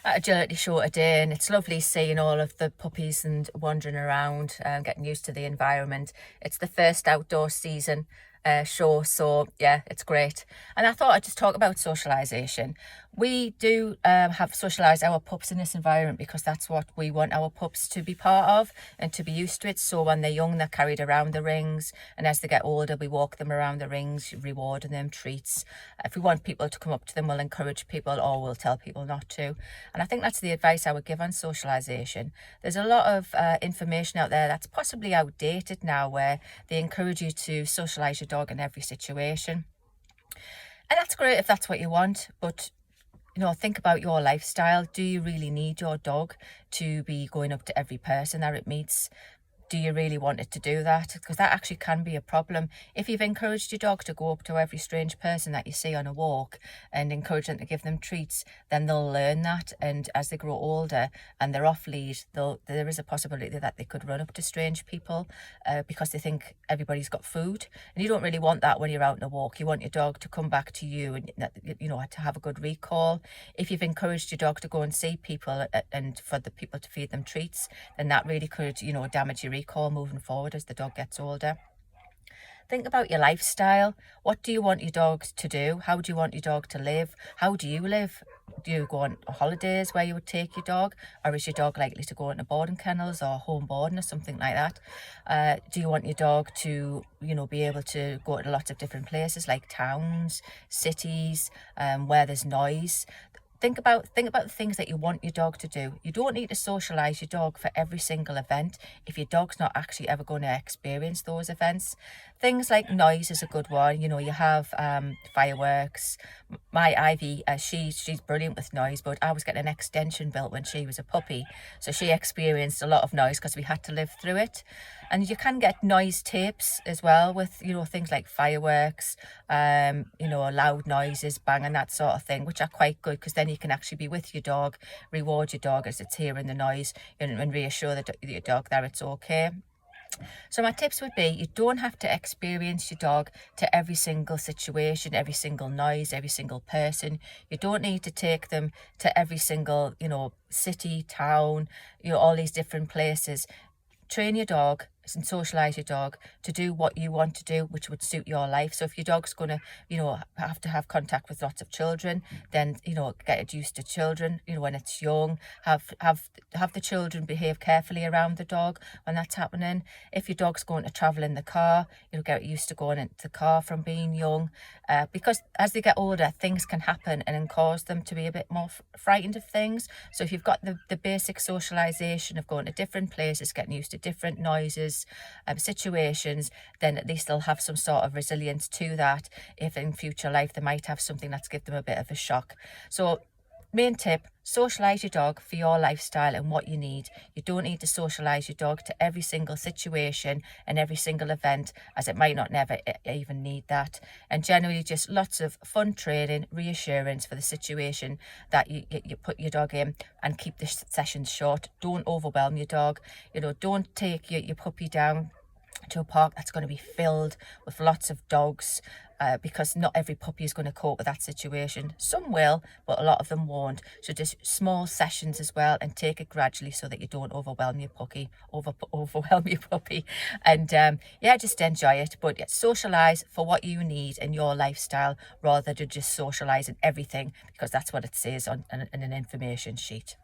at agility show today, and it's lovely seeing all of the puppies and wandering around and getting used to the environment. It's the first outdoor season show, so yeah, it's great. And I thought I'd just talk about socialisation. We do have socialised our pups in this environment because that's what we want our pups to be part of and to be used to it. So when they're young, they're carried around the rings, and as they get older, we walk them around the rings, rewarding them treats. If we want people to come up to them, we'll encourage people, or we'll tell people not to. And I think that's the advice I would give on socialisation. There's a lot of information out there that's possibly outdated now, where they encourage you to socialise your dog in every situation. And that's great if that's what you want, but think about your lifestyle. Do you really need your dog to be going up to every person that it meets? Do you really want it to do that? Because that actually can be a problem. If you've encouraged your dog to go up to every strange person that you see on a walk and encourage them to give them treats, then they'll learn that. And as they grow older and they're off lead, there is a possibility that they could run up to strange people because they think everybody's got food. And you don't really want that when you're out on a walk. You want your dog to come back to you and, to have a good recall. If you've encouraged your dog to go and see people and for the people to feed them treats, then that really could, damage your recall moving forward as the dog gets older. Think about your lifestyle. What do you want your dog to do? How do you want your dog to live? How do you live? Do you go on holidays where you would take your dog? Or is your dog likely to go into boarding kennels or home boarding or something like that? Do you want your dog to, be able to go to lots of different places like towns, cities, where there's noise? Think about the things that you want your dog to do. You don't need to socialise your dog for every single event if your dog's not actually ever going to experience those events. Things like noise is a good one. You have fireworks. My Ivy, she's brilliant with noise, but I was getting an extension built when she was a puppy. So she experienced a lot of noise because we had to live through it. And you can get noise tapes as well with, things like fireworks, loud noises, banging, that sort of thing, which are quite good because then you can actually be with your dog, reward your dog as it's hearing the noise and reassure your dog that it's okay. So my tips would be, you don't have to experience your dog to every single situation, every single noise, every single person. You don't need to take them to every single, city, town, all these different places. Train your dog and socialise your dog to do what you want to do, which would suit your life. So if your dog's going to, have to have contact with lots of children, then, get it used to children, when it's young. Have the children behave carefully around the dog when that's happening. If your dog's going to travel in the car, get used to going into the car from being young. Because as they get older, things can happen and cause them to be a bit more frightened of things. So if you've got the basic socialisation of going to different places, getting used to different noises, situations, then at least they'll have some sort of resilience to that if in future life they might have something that's give them a bit of a shock. So main tip, socialise your dog for your lifestyle and what you need. You don't need to socialise your dog to every single situation and every single event, as it might not never even need that. And generally just lots of fun training, reassurance for the situation that you put your dog in, and keep the sessions short. Don't overwhelm your dog. Don't take your puppy down to a park that's going to be filled with lots of dogs, because not every puppy is going to cope with that situation. Some will, but a lot of them won't. So just small sessions as well, and take it gradually so that you don't overwhelm your puppy, and just enjoy it. But socialise for what you need in your lifestyle, rather than just socialising everything because that's what it says on an information sheet.